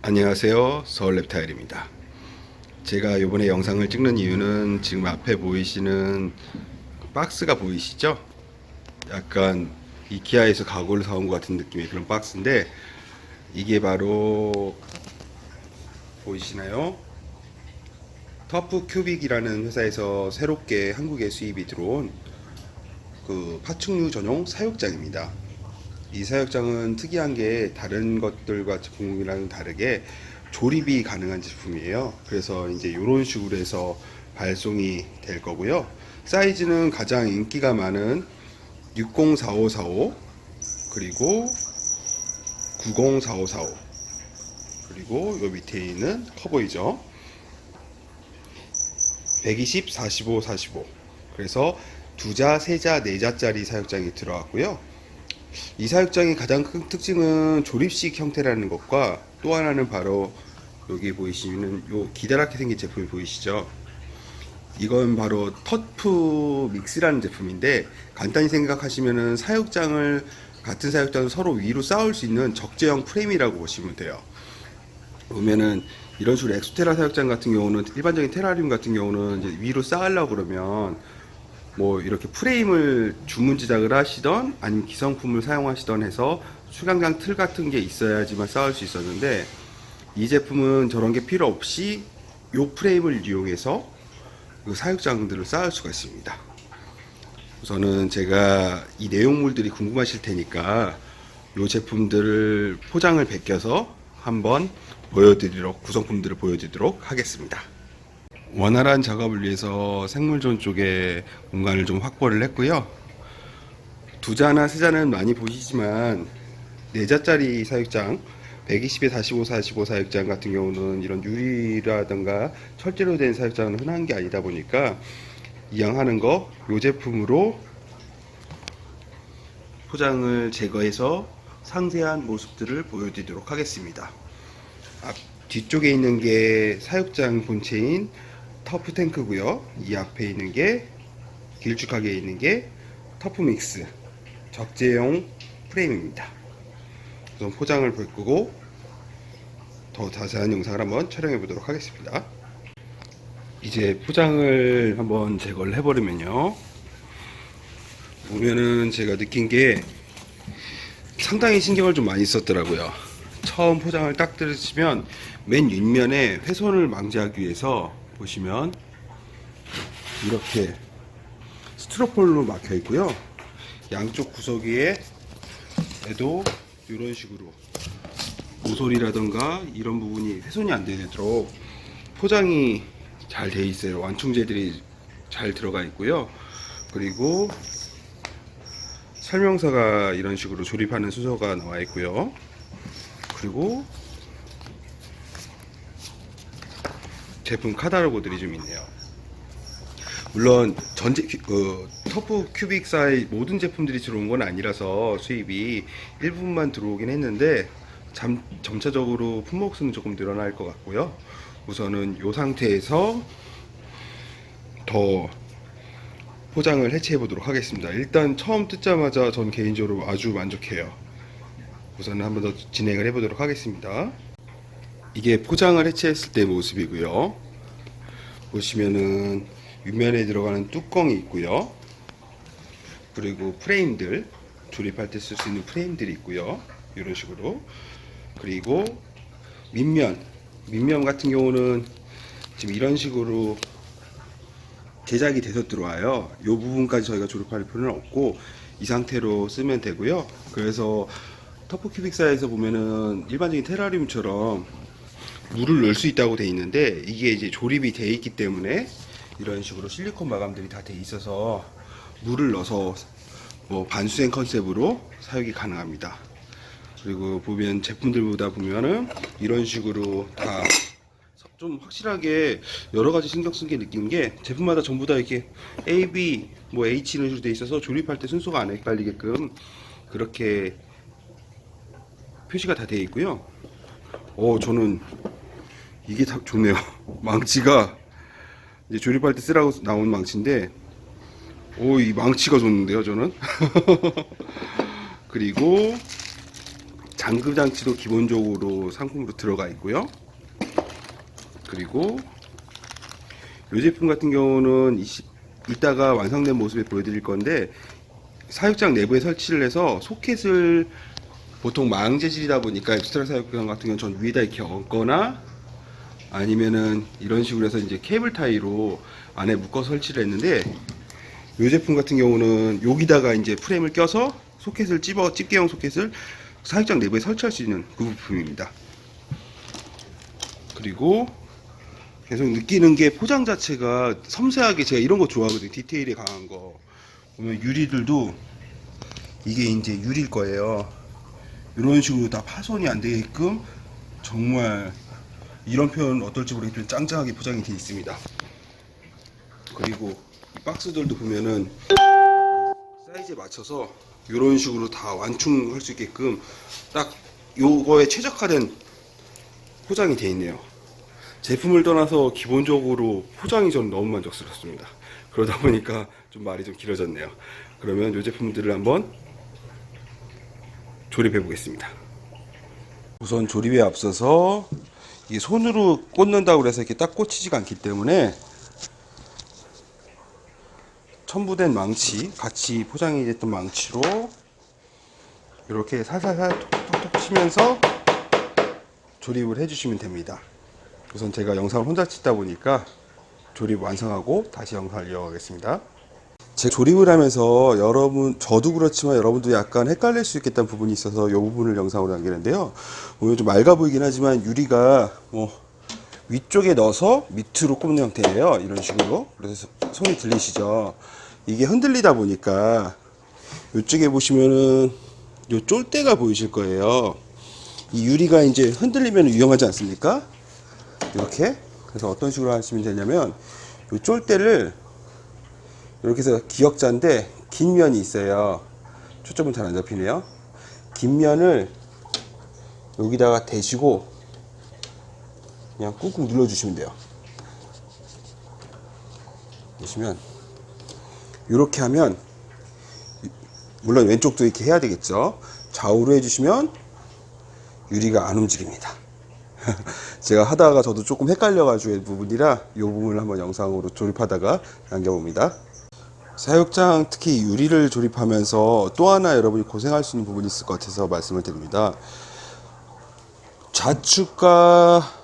안녕하세요, 서울랩타일입니다. 제가 이번에 영상을 찍는 이유는 지금 앞에 보이시는 박스가 보이시죠? 약간 이케아에서 가구를 사온 것 같은 느낌의 그런 박스인데, 이게 바로 보이시나요? 터프 큐빅이라는 회사에서 새롭게 한국에 수입이 들어온 그 파충류 전용 사육장입니다. 이 사육장은 특이한 게 다른 것들과 제품이랑 다르게 조립이 가능한 제품이에요. 그래서 이제 이런 식으로 해서 발송이 될 거고요. 사이즈는 가장 인기가 많은 604545 그리고 904545 그리고 요 밑에 있는 커 보이죠? 120 45 45 그래서 두자, 세자, 네자짜리 사육장이 들어왔고요. 이 사육장의 가장 큰 특징은 조립식 형태라는 것과 또 하나는 바로 여기 보이시는 요 기다랗게 생긴 제품이 보이시죠? 이건 바로 터프 믹스라는 제품인데, 간단히 생각하시면은 사육장을 같은 사육장을 서로 위로 쌓을 수 있는 적재형 프레임이라고 보시면 돼요. 보면은 이런 식으로 엑소테라 사육장 같은 경우는, 일반적인 테라리움 같은 경우는 이제 위로 쌓으려고 그러면 뭐 이렇게 프레임을 주문 제작을 하시던 아니면 기성품을 사용하시던 해서 수강장 틀 같은 게 있어야지만 쌓을 수 있었는데, 이 제품은 저런 게 필요 없이 요 프레임을 이용해서 그 사육장들을 쌓을 수가 있습니다. 우선은 제가 이 내용물들이 궁금하실 테니까 요 제품들을 포장을 벗겨서 한번 구성품들을 보여드리도록 하겠습니다. 원활한 작업을 위해서 생물존 쪽에 공간을 좀 확보를 했고요. 두자나 세자는 많이 보시지만 네자짜리 사육장 120에 45, 45 사육장 같은 경우는 이런 유리라든가 철제로 된 사육장은 흔한 게 아니다 보니까 이왕하는 거 이 제품으로 포장을 제거해서 상세한 모습들을 보여드리도록 하겠습니다. 뒤쪽에 있는 게 사육장 본체인 터프 탱크고요. 이 앞에 있는 게 길쭉하게 있는 게 터프 믹스 적재용 프레임입니다. 우선 포장을 볼 더 자세한 영상을 한번 촬영해 보도록 하겠습니다. 이제 포장을 한번 제거를 해버리면요, 보면은 제가 느낀 게 상당히 신경을 좀 많이 썼더라고요. 처음 포장을 딱 들으시면 맨 윗면에 훼손을 방지하기 위해서 보시면 이렇게 스티로폴로 막혀 있고요. 양쪽 구석에도 이런 식으로 모서리라던가 이런 부분이 훼손이 안 되도록 포장이 잘 돼 있어요. 완충제들이 잘 들어가 있고요. 그리고 설명서가 이런 식으로 조립하는 순서가 나와 있고요. 그리고 제품 카탈로그들이 좀 있네요. 물론 터프 큐빅사의 모든 제품들이 들어온 건 아니라서 수입이 일부분만 들어오긴 했는데 점차적으로 품목수는 조금 늘어날 것 같고요. 우선은 이 상태에서 더 포장을 해체해 보도록 하겠습니다. 일단 처음 뜯자마자 전 개인적으로 아주 만족해요. 우선은 한번 더 진행을 해 보도록 하겠습니다. 이게 포장을 해체했을 때 모습이고요. 보시면은 윗면에 들어가는 뚜껑이 있고요. 그리고 프레임들, 조립할 때 쓸 수 있는 프레임들이 있고요. 이런 식으로. 그리고 밑면 같은 경우는 지금 이런 식으로 제작이 돼서 들어와요. 이 부분까지 저희가 조립할 필요는 없고 이 상태로 쓰면 되고요. 그래서 터프 큐빅사에서 보면은 일반적인 테라리움처럼 물을 넣을 수 있다고 돼 있는데, 이게 이제 조립이 돼 있기 때문에 이런 식으로 실리콘 마감들이 다 돼 있어서 물을 넣어서 뭐 반수행 컨셉으로 사육이 가능합니다. 그리고 보면 제품들보다 보면은 이런 식으로 다 좀 확실하게 여러 가지 신경 쓴 게 느낀 게, 제품마다 전부 다 이렇게 A, B, 뭐 H 이런 식으로 돼 있어서 조립할 때 순서가 안 헷갈리게끔 그렇게 표시가 다 되어 있고요. 저는 이게 다 좋네요. 망치가 이제 조립할 때 쓰라고 나온 망치인데, 이 망치가 좋은데요, 저는. 그리고 잠금 장치도 기본적으로 상품으로 들어가 있고요. 그리고 이 제품 같은 경우는 이따가 완성된 모습을 보여드릴 건데, 사육장 내부에 설치를 해서 소켓을, 보통 마항 재질이다 보니까 엑스트라 사육장 같은 경우는 전 위에다 이렇게 얹거나 아니면은 이런 식으로 해서 이제 케이블 타이로 안에 묶어 설치를 했는데, 이 제품 같은 경우는 여기다가 이제 프레임을 껴서 소켓을 집게용 소켓을 사육장 내부에 설치할 수 있는 그 부품입니다. 그리고 계속 느끼는 게 포장 자체가 섬세하게, 제가 이런 거 좋아하거든요. 디테일이 강한 거. 보면 유리들도 이게 이제 유리일 거예요. 이런 식으로 다 파손이 안 되게끔 정말, 이런 표현 어떨지 모르겠지만 짱짱하게 포장이 되어 있습니다. 그리고 이 박스들도 보면은 사이즈에 맞춰서 이런 식으로 다 완충할 수 있게끔 딱 요거에 최적화된 포장이 되어 있네요. 제품을 떠나서 기본적으로 포장이 저는 너무 만족스럽습니다. 그러다 보니까 좀 말이 좀 길어졌네요. 그러면 이 제품들을 한번 조립해 보겠습니다. 우선 조립에 앞서서 이게 손으로 꽂는다고 해서 이렇게 딱 꽂히지가 않기 때문에 첨부된 망치, 같이 포장이 됐던 망치로 이렇게 살살살 톡톡톡 치면서 조립을 해주시면 됩니다. 우선 제가 영상을 혼자 찍다 보니까 조립 완성하고 다시 영상을 이어가겠습니다. 제 조립을 하면서 저도 그렇지만 여러분도 약간 헷갈릴 수 있겠다는 부분이 있어서 이 부분을 영상으로 남기는데요. 오늘 좀 맑아 보이긴 하지만 유리가 위쪽에 넣어서 밑으로 꼽는 형태예요. 이런 식으로. 그래서 손이 들리시죠? 이게 흔들리다 보니까 이쪽에 보시면은 요 쫄대가 보이실 거예요. 이 유리가 이제 흔들리면 위험하지 않습니까? 이렇게. 그래서 어떤 식으로 하시면 되냐면 요 쫄대를 이렇게 해서 기역자인데 긴 면이 있어요. 초점은 잘 안 잡히네요. 긴 면을 여기다가 대시고 그냥 꾹꾹 눌러주시면 돼요. 보시면 이렇게 하면, 물론 왼쪽도 이렇게 해야 되겠죠. 좌우로 해주시면 유리가 안 움직입니다. 제가 하다가 저도 조금 헷갈려가지고 이 부분이라 이 부분을 한번 영상으로 조립하다가 남겨봅니다. 사육장 특히 유리를 조립하면서 또 하나 여러분이 고생할 수 있는 부분이 있을 것 같아서 말씀을 드립니다. 좌측과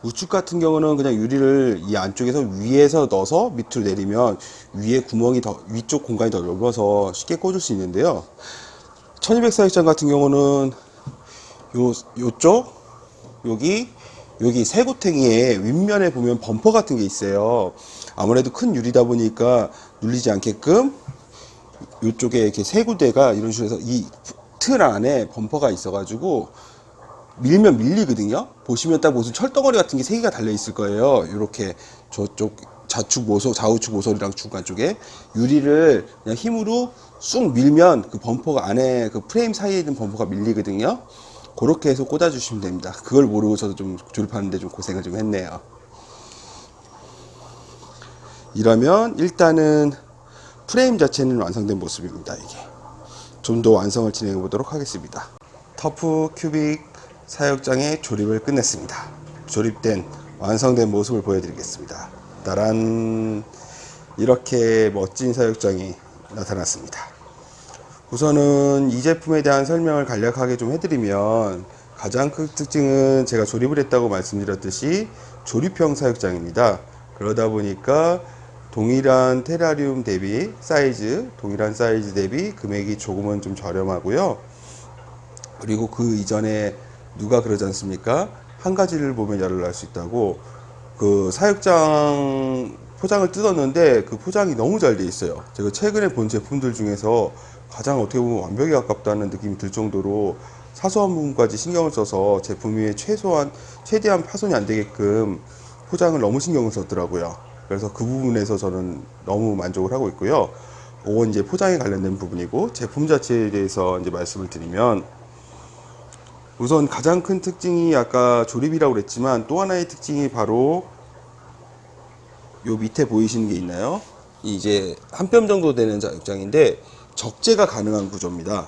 우측 같은 경우는 그냥 유리를 이 안쪽에서 위에서 넣어서 밑으로 내리면 위에 구멍이 위쪽 공간이 더 넓어서 쉽게 꽂을 수 있는데요. 1200 사육장 같은 경우는 요쪽 여기 새고탱이에 윗면에 보면 범퍼 같은 게 있어요. 아무래도 큰 유리다 보니까 눌리지 않게끔 이쪽에 이렇게 세 구대가 이런 식으로 해서 이 틀 안에 범퍼가 있어가지고 밀면 밀리거든요. 보시면 딱 무슨 철덩어리 같은 게 세 개가 달려 있을 거예요. 이렇게 저쪽 좌측 모서리랑 중간 쪽에 유리를 그냥 힘으로 쑥 밀면 그 범퍼가 안에 그 프레임 사이에 있는 범퍼가 밀리거든요. 그렇게 해서 꽂아주시면 됩니다. 그걸 모르고 저도 좀 조립하는데 좀 고생을 좀 했네요. 이러면 일단은 프레임 자체는 완성된 모습입니다. 이게 좀 더 완성을 진행해 보도록 하겠습니다. 터프 큐빅 사육장의 조립을 끝냈습니다. 조립된 완성된 모습을 보여드리겠습니다. 따란, 이렇게 멋진 사육장이 나타났습니다. 우선은 이 제품에 대한 설명을 간략하게 좀 해드리면, 가장 큰 특징은 제가 조립을 했다고 말씀드렸듯이 조립형 사육장입니다. 그러다 보니까 동일한 테라리움 대비 동일한 사이즈 대비 금액이 조금은 좀 저렴하고요. 그리고 그 이전에 누가 그러지 않습니까? 한 가지를 보면 열을 날 수 있다고. 그 사육장 포장을 뜯었는데 그 포장이 너무 잘 돼 있어요. 제가 최근에 본 제품들 중에서 가장 어떻게 보면 완벽에 가깝다는 느낌이 들 정도로 사소한 부분까지 신경을 써서 제품 위에 최대한 파손이 안 되게끔 포장을 너무 신경을 썼더라고요. 그래서 그 부분에서 저는 너무 만족을 하고 있고요. 이건 이제 포장에 관련된 부분이고, 제품 자체에 대해서 이제 말씀을 드리면, 우선 가장 큰 특징이 아까 조립이라고 그랬지만 또 하나의 특징이 바로 요 밑에 보이시는 게 있나요? 이제 한 뼘 정도 되는 사육장인데 적재가 가능한 구조입니다.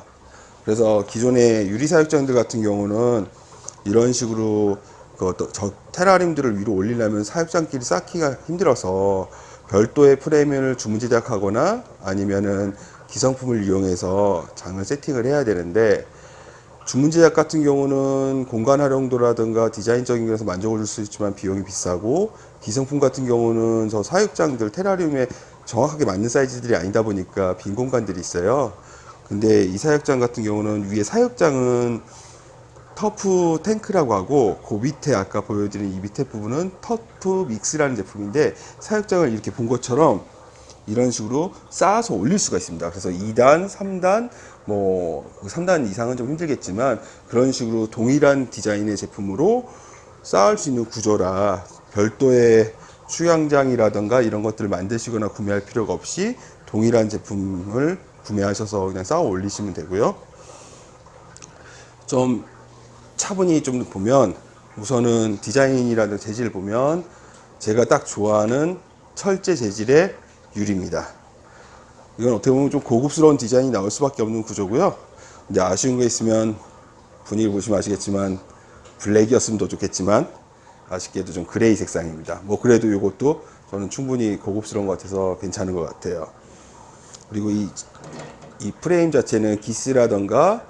그래서 기존의 유리 사육장들 같은 경우는 이런 식으로 저 테라림들을 위로 올리려면 사육장끼리 쌓기가 힘들어서 별도의 프레임을 주문 제작하거나 아니면은 기성품을 이용해서 장을 세팅을 해야 되는데, 주문 제작 같은 경우는 공간 활용도라든가 디자인적인 면에서 만족을 줄 수 있지만 비용이 비싸고, 기성품 같은 경우는 저 사육장들 테라리움에 정확하게 맞는 사이즈들이 아니다 보니까 빈 공간들이 있어요. 근데 이 사육장 같은 경우는 위에 사육장은 터프 탱크라고 하고, 그 밑에 아까 보여드린 이 밑에 부분은 터프 믹스라는 제품인데, 사육장을 이렇게 본 것처럼 이런 식으로 쌓아서 올릴 수가 있습니다. 그래서 2단, 3단, 뭐 3단 이상은 좀 힘들겠지만 그런 식으로 동일한 디자인의 제품으로 쌓을 수 있는 구조라 별도의 수영장이라든가 이런 것들을 만드시거나 구매할 필요가 없이 동일한 제품을 구매하셔서 그냥 쌓아 올리시면 되고요. 좀 차분히 좀 보면, 우선은 디자인이라든가 재질을 보면 제가 딱 좋아하는 철제 재질의 유리입니다. 이건 어떻게 보면 좀 고급스러운 디자인이 나올 수밖에 없는 구조고요. 근데 아쉬운 거 있으면 분위기 보시면 아시겠지만 블랙이었으면 더 좋겠지만 아쉽게도 좀 그레이 색상입니다. 뭐 그래도 이것도 저는 충분히 고급스러운 것 같아서 괜찮은 것 같아요. 그리고 이 프레임 자체는 기스라던가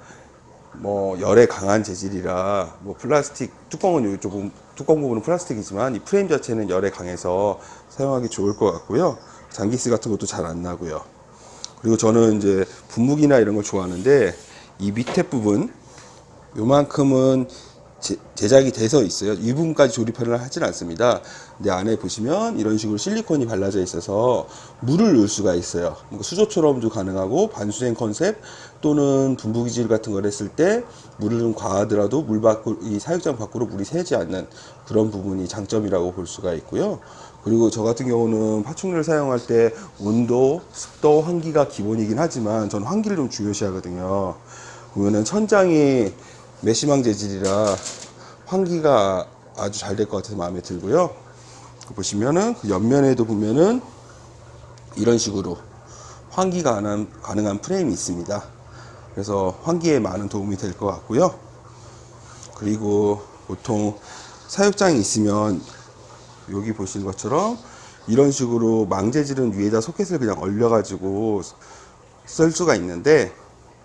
뭐 열에 강한 재질이라, 뭐 플라스틱 뚜껑은 조금 뚜껑 부분은 플라스틱이지만 이 프레임 자체는 열에 강해서 사용하기 좋을 것 같고요. 장기스 같은 것도 잘 안 나고요. 그리고 저는 이제 분무기나 이런 걸 좋아하는데, 이 밑에 부분 요만큼은 제작이 돼서 있어요. 이 부분까지 조립을 하진 않습니다. 근데 안에 보시면 이런 식으로 실리콘이 발라져 있어서 물을 넣을 수가 있어요. 수조처럼도 가능하고, 반수생 컨셉 또는 분무기질 같은 걸 했을 때 물을 좀 과하더라도 이 사육장 밖으로 물이 새지 않는 그런 부분이 장점이라고 볼 수가 있고요. 그리고 저 같은 경우는 파충류를 사용할 때 온도, 습도, 환기가 기본이긴 하지만 저는 환기를 좀 중요시 하거든요. 보면은 천장이 메시망 재질이라 환기가 아주 잘 될 것 같아서 마음에 들고요. 보시면은 그 옆면에도 보면은 이런 식으로 환기가 가능한 프레임이 있습니다. 그래서 환기에 많은 도움이 될 것 같고요. 그리고 보통 사육장이 있으면 여기 보시는 것처럼 이런 식으로 망재질은 위에다 소켓을 그냥 얼려가지고 쓸 수가 있는데,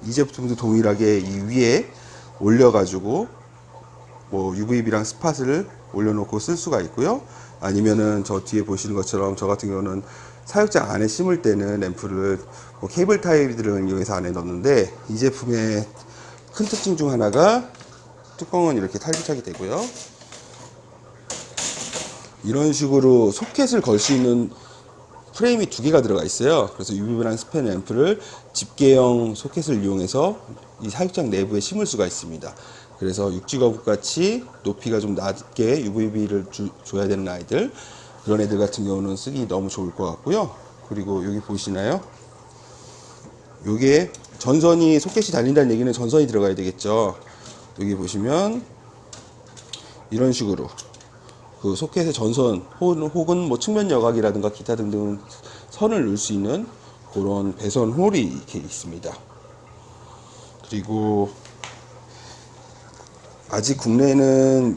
이 제품도 동일하게 이 위에 올려가지고 뭐 UVB랑 스팟을 올려놓고 쓸 수가 있고요. 아니면은 저 뒤에 보시는 것처럼 저 같은 경우는 사육장 안에 심을 때는 램프를 뭐 케이블 타입들을 이용해서 안에 넣는데, 이 제품의 큰 특징 중 하나가 뚜껑은 이렇게 탈부착이 되고요. 이런 식으로 소켓을 걸 수 있는 프레임이 두 개가 들어가 있어요. 그래서 UVB랑 스팬 램프를 집게형 소켓을 이용해서 이 사육장 내부에 심을 수가 있습니다. 그래서 육지거북 같이 높이가 좀 낮게 UVB를 줘야 되는 아이들, 그런 애들 같은 경우는 쓰기 너무 좋을 것 같고요. 그리고 여기 보시나요? 요게 전선이, 소켓이 달린다는 얘기는 전선이 들어가야 되겠죠. 여기 보시면 이런 식으로 그 소켓의 전선 혹은 뭐 측면 여각이라든가 기타 등등 선을 넣을 수 있는 그런 배선 홀이 이렇게 있습니다. 그리고 아직 국내에는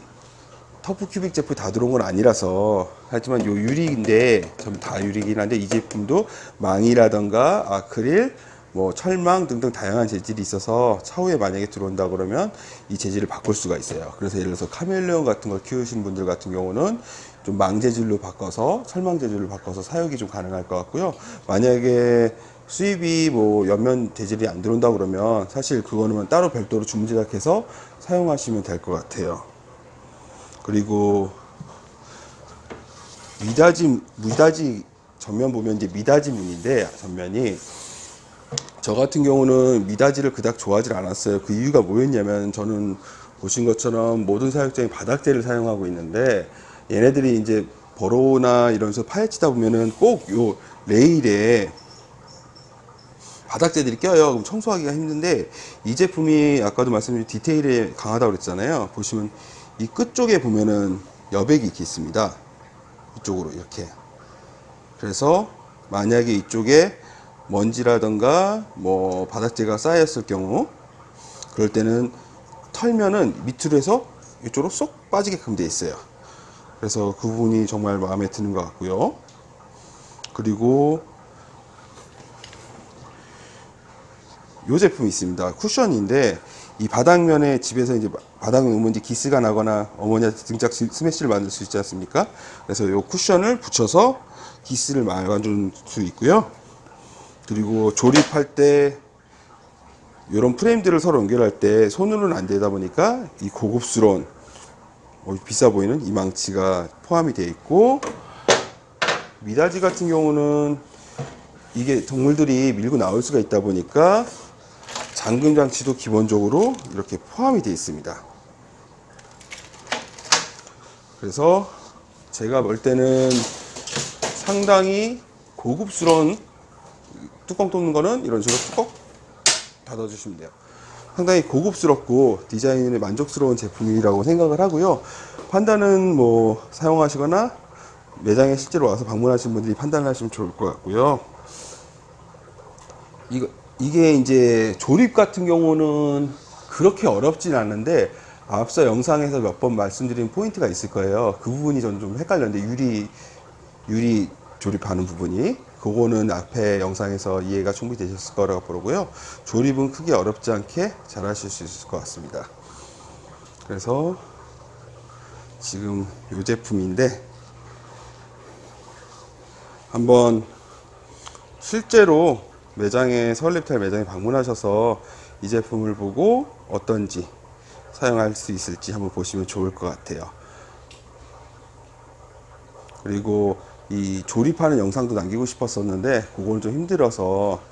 터프 큐빅 제품이 다 들어온 건 아니라서, 하지만 요 유리인데 전부 다 유리긴 한데, 이 제품도 망이라던가 아크릴, 뭐 철망 등등 다양한 재질이 있어서 차후에 만약에 들어온다 그러면 이 재질을 바꿀 수가 있어요. 그래서 예를 들어서 카멜레온 같은 걸 키우신 분들 같은 경우는 좀 망 재질로 바꿔서, 철망 재질로 바꿔서 사육이 좀 가능할 것 같고요. 만약에 수입이 뭐 옆면 재질이 안 들어온다 그러면 사실 그거는 따로 별도로 주문 제작해서 사용하시면 될 것 같아요. 그리고 미닫이 전면 보면 이제 미닫이 문인데, 전면이 저 같은 경우는 미닫이를 그닥 좋아하지 않았어요. 그 이유가 뭐였냐면, 저는 보신 것처럼 모든 사육장이 바닥재를 사용하고 있는데, 얘네들이 이제 버로나 이러면서 파헤치다 보면은 꼭 요 레일에 바닥재들이 껴요. 그럼 청소하기가 힘든데, 이 제품이 아까도 말씀드린 디테일에 강하다고 그랬잖아요. 보시면 이 끝쪽에 보면은 여백이 이렇게 있습니다. 이쪽으로 이렇게. 그래서 만약에 이쪽에 먼지라던가 뭐 바닥재가 쌓였을 경우 그럴 때는 털면은 밑으로 해서 이쪽으로 쏙 빠지게끔 되어 있어요. 그래서 그 부분이 정말 마음에 드는 것 같고요. 그리고 이 제품이 있습니다. 쿠션인데 이 바닥면에 집에서 이제 바닥을 놓으면 이제 기스가 나거나 어머니한테 등짝 스매시를 만들 수 있지 않습니까? 그래서 이 쿠션을 붙여서 기스를 막아줄 수 있고요. 그리고 조립할 때 이런 프레임들을 서로 연결할 때 손으로는 안 되다 보니까 이 고급스러운 비싸 보이는 이 망치가 포함이 되어 있고, 미닫이 같은 경우는 이게 동물들이 밀고 나올 수가 있다 보니까 잠금 장치도 기본적으로 이렇게 포함이 되어 있습니다. 그래서 제가 볼 때는 상당히 고급스러운, 뚜껑 뚫는 거는 이런 식으로 뚜껑 닫아주시면 돼요. 상당히 고급스럽고 디자인에 만족스러운 제품이라고 생각을 하고요. 판단은 뭐 사용하시거나 매장에 실제로 와서 방문하신 분들이 판단을 하시면 좋을 것 같고요. 이게 이제 조립 같은 경우는 그렇게 어렵진 않은데, 앞서 영상에서 몇 번 말씀드린 포인트가 있을 거예요. 그 부분이 저는 좀 헷갈렸는데, 유리 조립하는 부분이, 그거는 앞에 영상에서 이해가 충분히 되셨을 거라고 보고요. 조립은 크게 어렵지 않게 잘 하실 수 있을 것 같습니다. 그래서 지금 이 제품인데, 한번 실제로 매장에, 서울랩탈 매장에 방문하셔서 이 제품을 보고 어떤지 사용할 수 있을지 한번 보시면 좋을 것 같아요. 그리고 이 조립하는 영상도 남기고 싶었었는데 그건 좀 힘들어서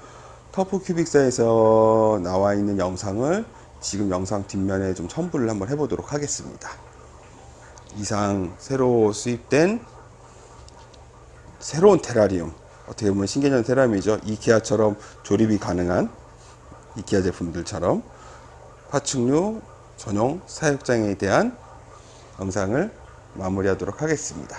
터프 큐빅사에서 나와 있는 영상을 지금 영상 뒷면에 좀 첨부를 한번 해보도록 하겠습니다. 이상 새로 수입된 새로운 테라리움, 어떻게 보면 신개념 테라리움이죠. 이케아처럼 조립이 가능한 이케아 제품들처럼 파충류 전용 사육장에 대한 영상을 마무리하도록 하겠습니다.